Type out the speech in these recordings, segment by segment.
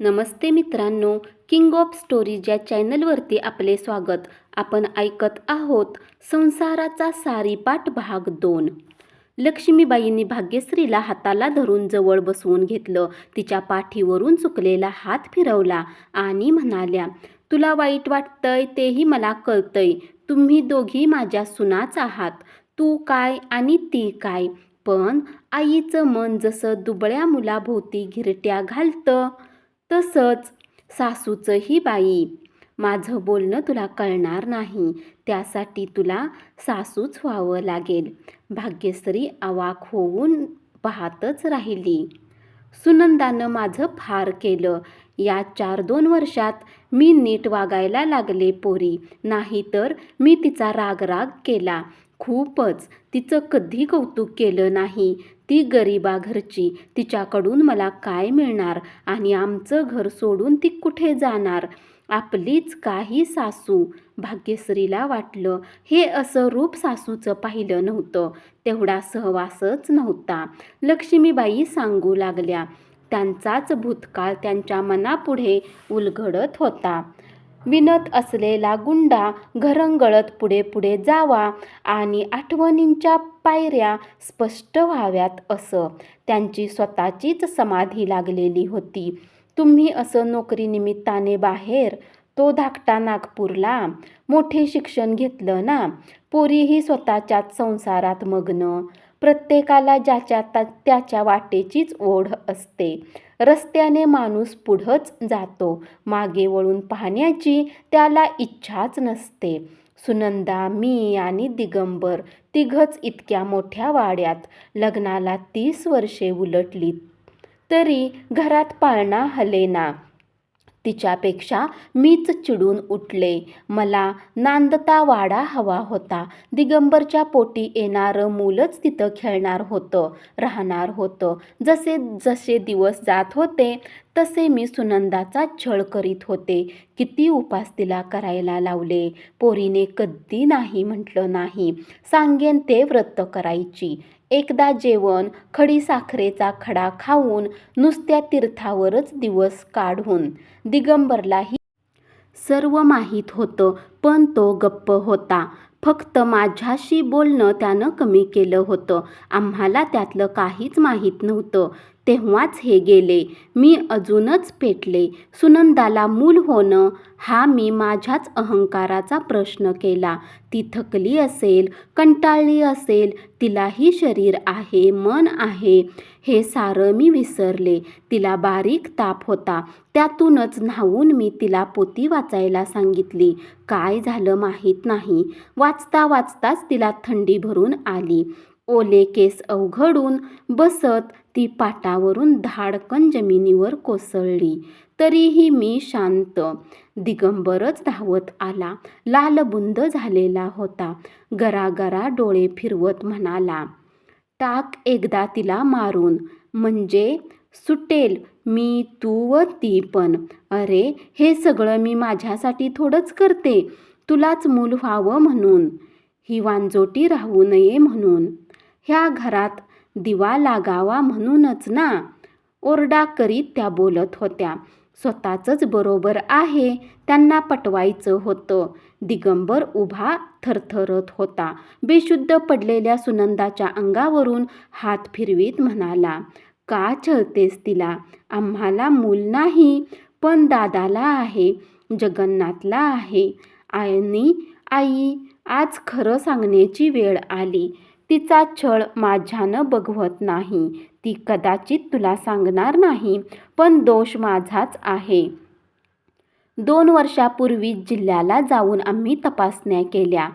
नमस्ते मित्रांनो, king of stories या चॅनलवरती आपले स्वागत. आपण ऐकत आहोत संसाराचा सारीपाट भाग 2. लक्ष्मीबाईंनी भाग्यश्रीला हाताला धरून जवळ बसवून घेतलं. तिच्या पाठीवरून चुकलेला हात फिरवला आणि म्हणाल्या, तुला वाईट वाटतंय तेही मला कळतंय. तुम्ही दोघी माझ्या सुनाच आहात. तू काय आणि ती काय. पण आईचं मन जसं दुबळ्या मुलाभोवती घिरट्या घालतं तसंच सासूचंही बाई. माझं बोलणं तुला कळणार नाही, त्यासाठी तुला सासूच व्हावं लागेल. भाग्यश्री अवाक होऊन पाहतच राहिली. सुनंदानं माझं फार केलं. या 4-2 वर्षात मी नीट वागायला लागले पोरी, नाहीतर मी तिचा राग केला. खूपच. तिचं कधी कौतुक केलं नाही. ती गरिबा घरची, तिच्याकडून मला काय मिळणार आणि आमचं घर सोडून ती कुठे जाणार. आपलीच काही सासू. भाग्यश्रीला वाटलं हे असं रूप सासूचं पाहिलं नव्हतं. तेवढा सहवासच नव्हता. लक्ष्मीबाई सांगू लागल्या. त्यांचाच भूतकाळ त्यांच्या मनापुढे उलगडत होता. विनत असलेला गुंडा घरंगळत पुढे पुढे जावा आणि आठवणींच्या पायऱ्या स्पष्ट व्हाव्यात असं त्यांची स्वतःचीच समाधी लागलेली होती. तुम्ही असं नोकरीनिमित्ताने बाहेर, तो धाकटा नागपूरला. मोठे शिक्षण घेतलं ना. पोरीही स्वतःच्याच संसारात मग्न. प्रत्येकाला ज्याच्या त्याच्या वाटेचीच ओढ असते. रस्त्याने माणूस पुढंच जातो, मागे वळून पाहण्याची त्याला इच्छाच नसते. सुनंदा, मी आणि दिगंबर तिघंच इतक्या मोठ्या वाड्यात. लग्नाला 30 वर्षे उलटली तरी घरात पाळणा हलेना. तिच्यापेक्षा मीच चिडून उठले. मला नांदता वाडा हवा होता. दिगंबरच्या पोटी येणारं मूलच तिथं खेळणार होतं, राहणार होतं. जसे जसे दिवस जात होते तसे मी सुनंदाचा छळ करीत होते. किती उपास तिला करायला लावले. पोरीने कधी नाही म्हटलं नाही. सांगेन ते व्रत करायची. एकदा जेवण, खडी साखरेचा खडा खाऊन नुसत्या तीर्थावरच दिवस काढून. दिगंबरलाही सर्व माहीत होतं, पण तो गप्प होता. फक्त माझ्याशी बोलणं त्यानं कमी केलं होतं. आम्हाला त्यातलं काहीच माहीत नव्हतं. तेव्हाच हे गेले. मी अजूनच पेटले. सुनंदाला मूल होणं हा मी माझ्याच अहंकाराचा प्रश्न केला. ती थकली असेल, कंटाळली असेल. तिलाही शरीर आहे, मन आहे, हे सारं मी विसरले. तिला बारीक ताप होता. त्यातूनच न्हावून मी तिला पोथी वाचायला सांगितली. काय झालं माहीत नाही. वाचता वाचताच तिला थंडी भरून आली. ओले केस अवघडून बसत ती पाटावरून धाडकन जमिनीवर कोसळली. तरीही मी शांत. दिगंबरच धावत आला. लालबुंद झालेला होता. गरागरा डोळे फिरवत म्हणाला, टाक एकदा तिला मारून, म्हणजे सुटेल. मी, तू व ती पण. अरे, हे सगळं मी माझ्यासाठी थोडंच करते. तुलाच मूल व्हावं म्हणून. ही वांजोटी राहू नये म्हणून. ह्या घरात दिवा लागावा म्हणूनच ना. ओरडा करीत त्या बोलत होत्या. स्वतःचंच बरोबर आहे, त्यांना पटवायचं होतं. दिगंबर उभा थरथरत होता. बेशुद्ध पडलेल्या सुनंदाच्या अंगावरून हात फिरवीत म्हणाला, का छळतेस तिला. आम्हाला मूल नाही, पण दादाला आहे, जगन्नाथला आहे. आणि आई, आज खरं सांगण्याची वेळ आली. तिचा छळ माझ्यानं बघवत नाही. ती कदाचित तुला सांगणार नाही, पण दोष माझाच आहे. 2 वर्षापूर्वी जिल्ह्याला जाऊन आम्ही तपासण्या केल्या.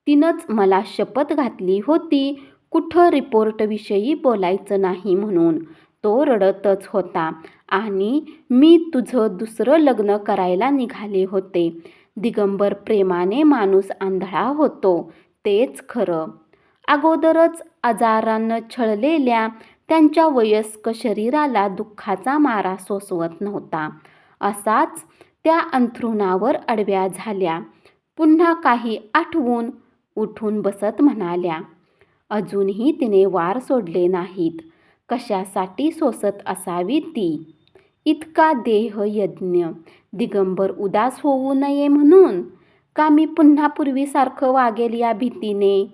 तिनंच मला शपथ घातली होती, कुठं रिपोर्टविषयी बोलायचं नाही म्हणून. तो रडतच होता. आणि मी तुझं दुसरं लग्न करायला निघाले होते. दिगंबर प्रेमाने माणूस आंधळा होतो, तेच खरं. अगोदरच आजारानं छळलेल्या त्यांच्या वयस्क शरीराला दुःखाचा मारा सोसवत नव्हता. असाच त्या अंथरुणावर आडव्या झाल्या. पुन्हा काही आठवून उठून बसत म्हणाल्या, अजूनही तिने वार सोडले नाहीत. कशासाठी सोसत असावी ती. इतका देहयज्ञ. दिगंबर उदास होऊ नये म्हणून? का मी पुन्हा पूर्वीसारखं वागेल या भीतीने?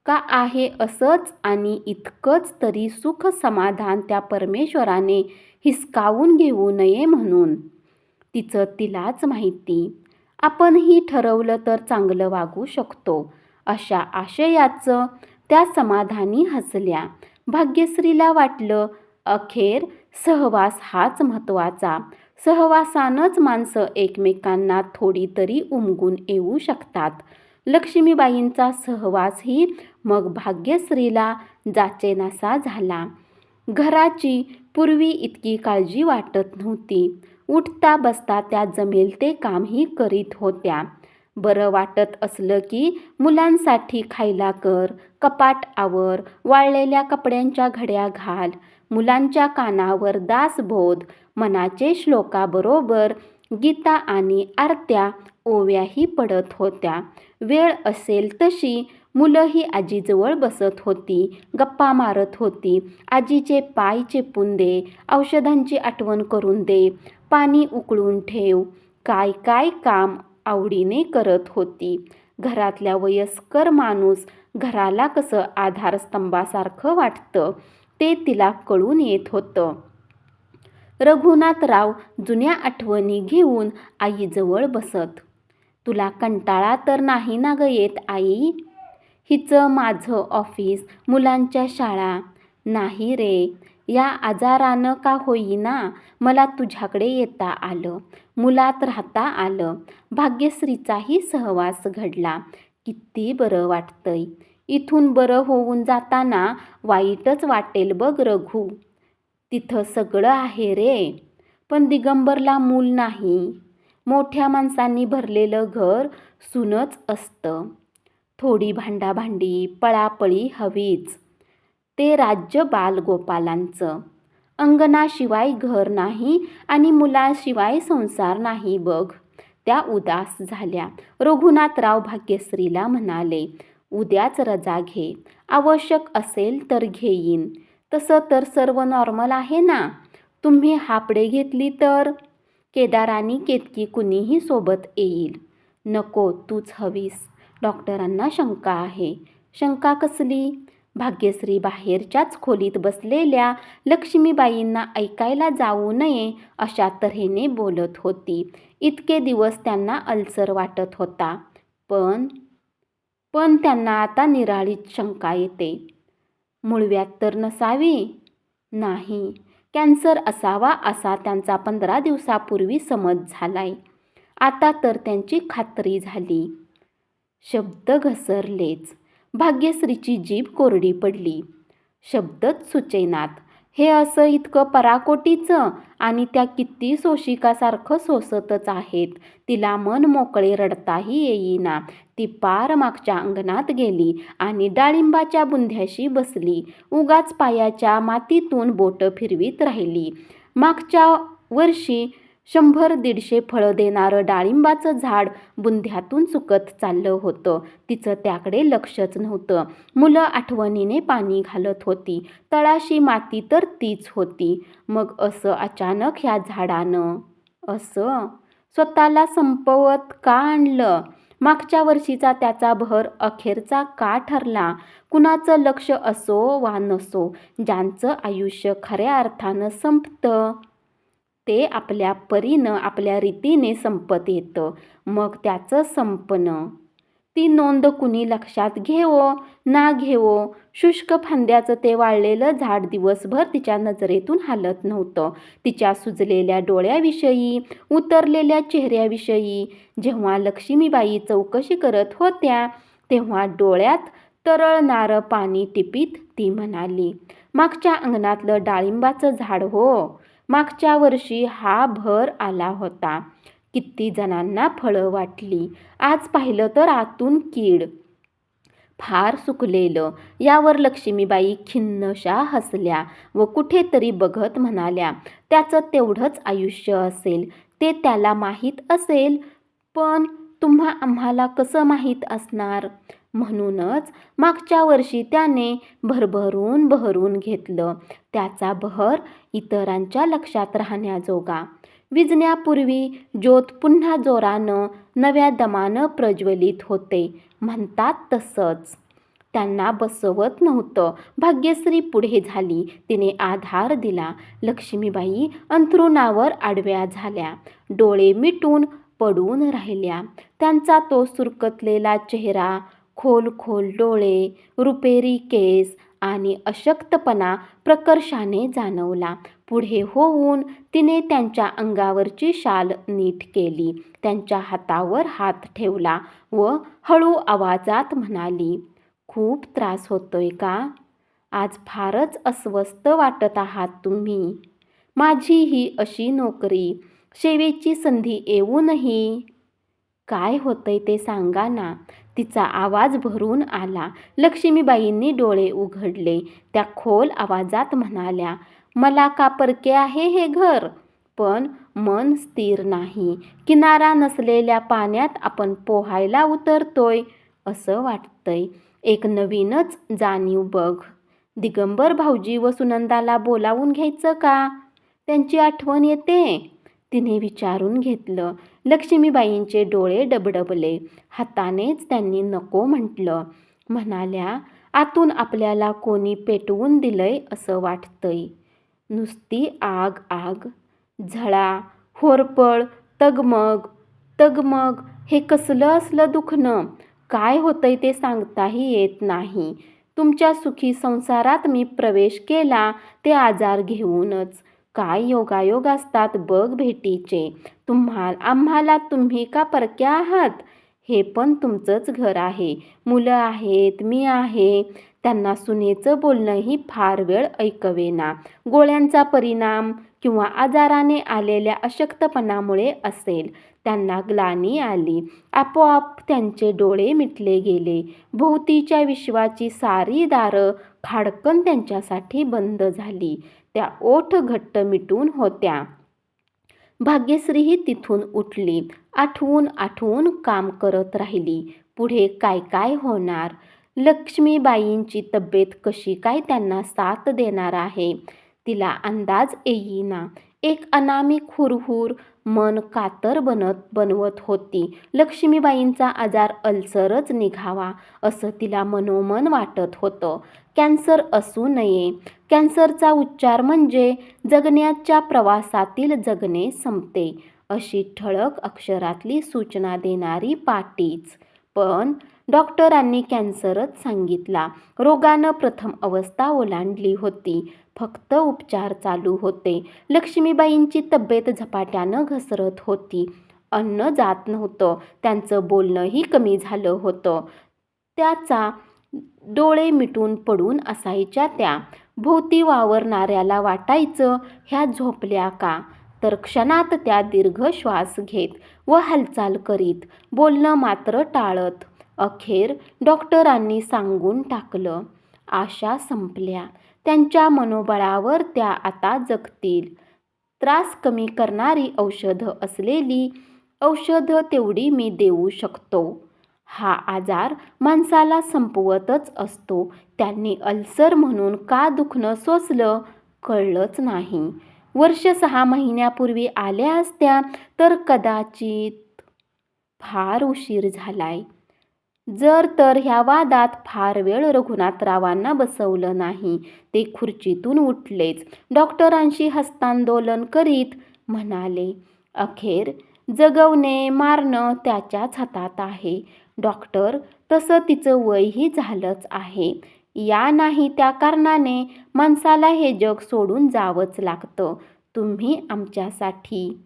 का आहे असंच आणि इतकंच तरी सुख समाधान त्या परमेश्वराने हिसकावून घेऊ नये म्हणून? तिचं तिलाच माहिती. आपणही ठरवलं तर चांगलं वागू शकतो अशा आशयाचं त्या समाधानी हसल्या. भाग्यश्रीला वाटलं अखेर सहवास हाच महत्त्वाचा. सहवासानंच माणसं एकमेकांना थोडी तरी उमगून येऊ शकतात. लक्ष्मीबाईंचा सहवासही मग भाग्यश्रीला जाचेनासा झाला. घराची पूर्वी इतकी काळजी वाटत नव्हती. उठता बसता त्या जमेल ते कामही करीत होत्या. बरं वाटत असलं की मुलांसाठी खायला कर, कपाट आवर, वाळलेल्या कपड्यांच्या घड्या घाल. मुलांच्या कानावर दासबोध, मनाचे श्लोकाबरोबर गीता आणि आरत्या ओव्याही पडत होत्या. वेळ असेल तशी मुलंही आजीजवळ बसत होती, गप्पा मारत होती. आजीचे पाय चेपून दे, औषधांची आठवण करून दे, पाणी उकळून ठेव. काय काय काम आवडीने करत होती. घरातल्या वयस्कर माणूस घराला कसं आधारस्तंभासारखं वाटतं ते तिला कळून येत होतं. रघुनाथराव जुन्या आठवणी घेऊन आईजवळ बसत. तुला कंटाळा तर नाही ना ग येत आई? हिचं माझं ऑफिस, मुलांच्या शाळा. नाही रे, या आजारानं का होईना मला तुझ्याकडे येता आलं, मुलात राहता आलं. भाग्यश्रीचाही सहवास घडला. किती बरं वाटतंय. इथून बरं होऊन जाताना वाईटच वाटेल बघ रघु. तिथं सगळं आहे रे, पण दिगंबरला मूल नाही. मोठ्या माणसांनी भरलेलं घर सुनच असतं. थोडी भांडाभांडी, पळापळी हवीच. ते राज्य बालगोपालांचं. अंगणाशिवाय घर नाही आणि मुलाशिवाय संसार नाही बघ. त्या उदास झाल्या. रघुनाथराव भाग्यश्रीला म्हणाले, उद्याच रजा घे. आवश्यक असेल तर घेईन. तसं तर सर्व नॉर्मल आहे ना. तुम्ही हाफ डे घेतली तर? केदार आणि केतकी कुणीही सोबत येईल. नको, तूच हवीस. डॉक्टरांना शंका आहे. शंका कसली? भाग्यश्री बाहेरच्याच खोलीत बसलेल्या लक्ष्मीबाईंना ऐकायला जाऊ नये अशा तऱ्हेने बोलत होती. इतके दिवस त्यांना अल्सर वाटत होता. पण त्यांना आता निराळीच शंका येते. मूळव्याध तर नसावी? नाही, कॅन्सर असावा असा त्यांचा 15 दिवसापूर्वी समज झालाय. आता तर त्यांची खात्री झाली. शब्द घसरलेच. भाग्यश्रीची जीभ कोरडी पडली. शब्दच सुचेनात. हे असं इतकं पराकोटीचं आणि त्या किती सोशिकासारखं सोसतच आहेत. तिला मन मोकळे रडताही येईना. ती पार मागच्या अंगणात गेली आणि डाळिंबाच्या बुंध्याशी बसली. उगाच पायाच्या मातीतून बोटं फिरवीत राहिली. मागच्या वर्षी 100-150 फळं देणारं डाळिंबाचं झाड बुंध्यातून सुकत चाललं होतं. तिचं त्याकडे लक्षच नव्हतं. मुलं आठवणीने पाणी घालत होती. तळाशी माती तर तीच होती. मग असं अचानक ह्या झाडानं असं स्वतःला संपवत का आणलं? मागच्या वर्षीचा त्याचा भर अखेरचा का ठरला? कुणाचं लक्ष असो वा नसो, ज्यांचं आयुष्य खऱ्या अर्थानं संपतं ते आपल्या परीनं आपल्या रीतीने संपत येतं. मग त्याचं संपणं, ती नोंद कुणी लक्षात घेवो ना घेवो, शुष्क फांद्याचं ते वाळलेलं झाड दिवसभर तिच्या नजरेतून हालत नव्हतं. तिच्या सुजलेल्या डोळ्याविषयी, उतरलेल्या चेहऱ्याविषयी जेव्हा लक्ष्मीबाई चौकशी करत होत्या तेव्हा डोळ्यात तरळणारं पाणी टिपीत ती म्हणाली, मागच्या अंगणातलं डाळिंबाचं झाड हो, मागच्या वर्षी हा भर आला होता. किती जणांना फळं वाटली. आज पाहिलं तर आतून कीड. फार सुकलेलं. यावर लक्ष्मीबाई खिन्नशा हसल्या व कुठेतरी बघत म्हणाल्या, त्याचं तेवढंच आयुष्य असेल, ते त्याला माहीत असेल. पण तुम्हा आम्हाला कसं माहीत असणार? म्हणूनच मागच्या वर्षी त्याने भरभरून बहरून घेतलं. त्याचा बहर इतरांच्या लक्षात राहण्याजोगा. विजण्यापूर्वी ज्योत पुन्हा जोरानं नव्या दमानं प्रज्वलित होते. म्हणतात तसंच. त्यांना बसवत नव्हतं. भाग्यश्री पुढे झाली. तिने आधार दिला. लक्ष्मीबाई अंथरुणावर आडव्या झाल्या. डोळे मिटून पडून राहिल्या. त्यांचा तो सुरकतलेला चेहरा, खोल खोल डोळे, रुपेरी केस आणि अशक्तपणा प्रकर्षाने जाणवला. पुढे होऊन तिने त्यांच्या अंगावरची शाल नीट केली. त्यांच्या हातावर हात ठेवला व हळू आवाजात म्हणाली, खूप त्रास होतोय का? आज फारच अस्वस्थ वाटत आहात तुम्ही. माझी ही अशी नोकरी, सेवेची संधी येऊनही. काय होतंय ते सांगा ना. तिचा आवाज भरून आला. लक्ष्मीबाईंनी डोळे उघडले. त्या खोल आवाजात म्हणाल्या, मला का परके आहे हे घर? पण मन स्थिर नाही. किनारा नसलेल्या पाण्यात आपण पोहायला उतरतोय असं वाटतंय. एक नवीनच जाणीव बघ. दिगंबर भाऊजी व सुनंदाला बोलावून घ्यायचं का? त्यांची आठवण येते? तिने विचारून घेतलं. लक्ष्मीबाईंचे डोळे डबडबले. हातानेच त्यांनी नको म्हटलं. म्हणाल्या, आतून आपल्याला कोणी पेटवून दिलंय असं वाटतंय. नुसती आग आग, झळा, होरपळ, तगमग तगमग. हे कसलं असलं दुखणं? काय होतंय ते सांगताही येत नाही. तुमच्या सुखी संसारात मी प्रवेश केला ते आजार घेऊनच. काय योगायोग असतात बघ भेटीचे. आम्हाला तुम्ही का परक्या आहात? हे पण तुमचंच घर आहे. मुलं आहेत, मी आहे. त्यांना सुनेचं बोलणंही फार वेळ ऐकवेना. गोळ्यांचा परिणाम किंवा आजाराने आलेल्या अशक्तपणामुळे असेल. त्यांना ग्लानी आली. आपोआप त्यांचे डोळे मिटले गेले. भोवतीच्या विश्वाची सारी दारं खाडकन त्यांच्यासाठी बंद झाली. त्या ओठ घट्ट मिटून होत्या. भाग्यश्रीही तिथून उठली. आठवून आठवून काम करत राहिली. पुढे काय काय होणार? लक्ष्मीबाईंची तब्येत कशी काय त्यांना साथ देणार आहे? तिला अंदाज येईना. एक अनामिक हुरहुर मन कातर बनवत होती. लक्ष्मीबाईंचा आजार अल्सरच निघावा असं तिला मनोमन वाटत होतं. कॅन्सर असू नये. कॅन्सरचा उच्चार म्हणजे जगण्याच्या प्रवासातील जगणे संपते अशी ठळक अक्षरातली सूचना देणारी पाटीच. पण डॉक्टरांनी कॅन्सरच सांगितला. रोगानं प्रथम अवस्था ओलांडली होती. फक्त उपचार चालू होते. लक्ष्मीबाईंची तब्येत झपाट्यानं घसरत होती. अन्न जात नव्हतं. त्यांचं बोलणंही कमी झालं होतं. त्याचा डोळे मिटून पडून असायच्या त्या. भोवती वावरणाऱ्याला वाटायचं ह्या झोपल्या का? तर क्षणात त्या दीर्घ श्वास घेत व हालचाल करीत, बोलणं मात्र टाळत. अखेर डॉक्टरांनी सांगून टाकलं, आशा संपल्या. त्यांच्या मनोबळावर त्या आता जगतील. त्रास कमी करणारी औषधं असलेली औषधं तेवढी मी देऊ शकतो. हा आजार माणसाला संपवतच असतो. त्यांनी अल्सर म्हणून का दुखणं सोसलं कळलंच नाही. वर्ष 6 महिन्यापूर्वी आल्या असत्या तर कदाचित. फार उशीर झालाय. जर तर ह्या वादात फार वेळ रघुनाथरावांना बसवलं नाही. ते खुर्चीतून उठलेच. डॉक्टरांशी हस्तांदोलन करीत म्हणाले, अखेर जगवणे मारणं त्याच्याच हातात आहे. डॉक्टर, तसं तिचं वयही झालंच आहे. या नाही त्या कारणाने माणसाला हे जग सोडून जावंच लागतं. तुम्ही आमच्यासाठी.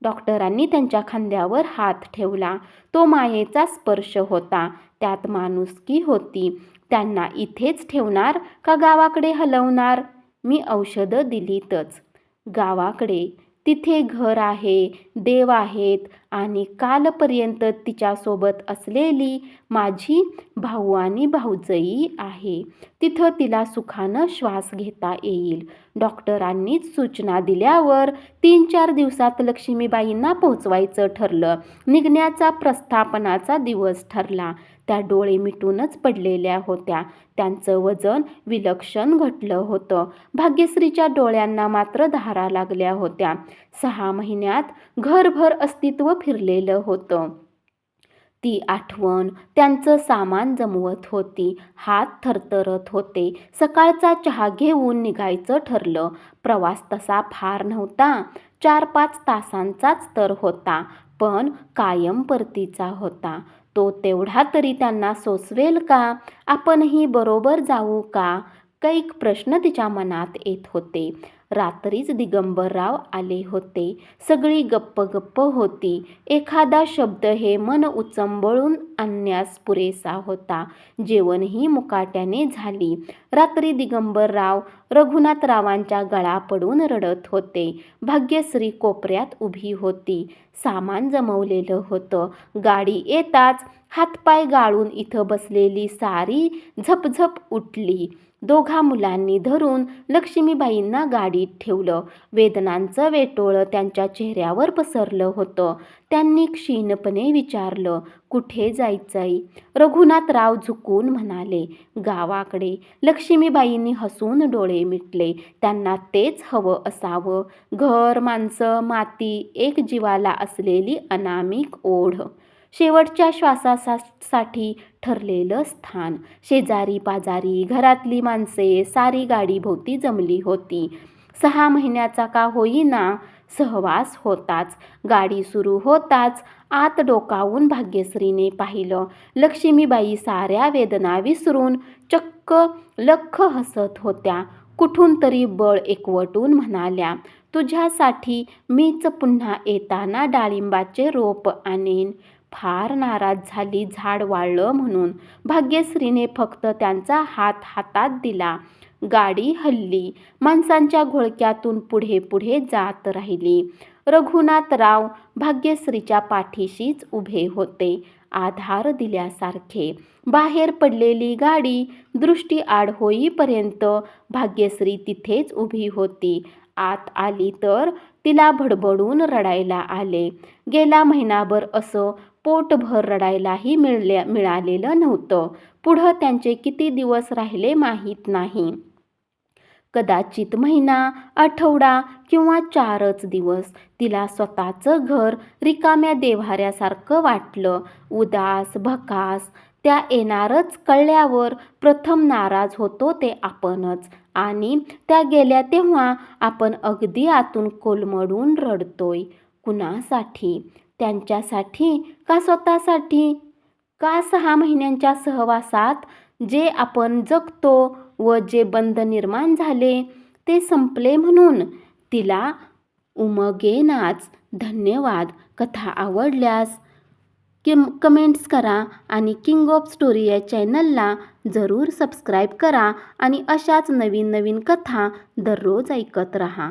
डॉक्टरांनी त्यांच्या खांद्यावर हात ठेवला. तो मायेचा स्पर्श होता. त्यात माणुसकी होती. त्यांना इथेच ठेवणार का गावाकडे हलवणार? मी औषधं दिलीतच. गावाकडे. तिथे घर आहे, देव आहेत आणि कालपर्यंत तिच्यासोबत असलेली माझी भाऊ आणि भाऊजई आहे. तिथं तिला सुखानं श्वास घेता येईल. डॉक्टरांनीच सूचना दिल्यावर 3-4 दिवसात लक्ष्मीबाईंना पोहोचवायचं ठरलं. निघण्याचा प्रस्थापनाचा दिवस ठरला. त्या डोळे मिटूनच पडलेल्या होत्या. त्यांचं वजन विलक्षण घटलं होतं. भाग्यश्रीच्या डोळ्यांना मात्र धारा लागल्या होत्या. 6 महिन्यात घरभर अस्तित्व फिरलेलं होतं. ती आठवण त्यांचं सामान जमवत होती. हात थरथरत होते. सकाळचा चहा घेऊन निघायचं ठरलं. प्रवास तसा फार नव्हता. 4-5 तासांचाच तर होता, पण कायम परतीचा होता. तो तेवढा तरी त्यांना सोसवेल का? आपणही बरोबर जाऊ का? कैक प्रश्न तिच्या मनात येत होते. रात्रीच दिगंबरराव आले होते. सगळी गप्प होती. एखादा शब्द हे मन उचंबळून आणण्यास पुरेसा होता. जेवणही मुकाट्याने झाली. रात्री दिगंबरराव रघुनाथरावांच्या गळा पडून रडत होते. भाग्यश्री कोपऱ्यात उभी होती. सामान जमवलेलं होतं. गाडी येताच हातपाय गाळून इथं बसलेली सारी झपझप उठली. दोघा मुलांनी धरून लक्ष्मीबाईंना गाडीत ठेवलं. वेदनांचं वेटोळं त्यांच्या चेहऱ्यावर पसरलं होतं. त्यांनी क्षीणपणे विचारलं, कुठे जायचंय? रघुनाथराव झुकून म्हणाले, गावाकडे. लक्ष्मीबाईंनी हसून डोळे मिटले. त्यांना तेच हवं असावं. घर, माणसं, माती, एक जीवाला असलेली अनामिक ओढ. शेवटच्या श्वासासाठी ठरलेलं स्थान. शेजारी पाजारी, घरातली माणसे, सारी गाडीभोवती जमली होती. 6 महिन्याचा का होईना सहवास होताच. गाडी सुरू होताच आत डोकावून भाग्यश्रीने पाहिलं. लक्ष्मीबाई साऱ्या वेदना विसरून चक्क लख्ख हसत होत्या. कुठून तरी बळ एकवटून म्हणाल्या, तुझ्यासाठी मीच पुन्हा येताना डाळिंबाचे रोप आणेन. फार नाराज झाली झाड वाळलं म्हणून. भाग्यश्रीने फक्त त्यांचा हात हातात दिला. गाडी हलली. माणसांच्या घोळक्यातून पुढे जात राहिली. रघुनाथराव भाग्यश्रीच्या पाठीशीच उभे होते, आधार दिल्यासारखे. बाहेर पडलेली गाडी दृष्टी आड होईपर्यंत भाग्यश्री तिथेच उभी होती. आत आली तर तिला भडभडून रडायला आले. गेला महिनाभर असं पोटभर रडायलाही मिळालेलं नव्हतं. पुढं त्यांचे किती दिवस राहिले माहीत नाही. कदाचित महिना, आठवडा किंवा 4च दिवस. तिला स्वतःचं घर रिकाम्या देव्हाऱ्यासारखं वाटलं. उदास, भकास. त्या येणारच कळल्यावर प्रथम नाराज होतो ते आपणच. आणि त्या गेल्या तेव्हा आपण अगदी आतून कोलमडून रडतोय. कुणासाठी? त्यांच्यासाठी का स्वतःसाठी? का 6 महिन्यांच्या सहवासात जे आपण जगतो व जे बंध निर्माण झाले ते संपले म्हणून? तिला उमगेनाच. धन्यवाद. कथा आवडल्यास कमेंट्स करा आणि किंग ऑफ स्टोरी या चॅनलला जरूर सबस्क्राईब करा आणि अशाच नवीन कथा दररोज ऐकत रहा.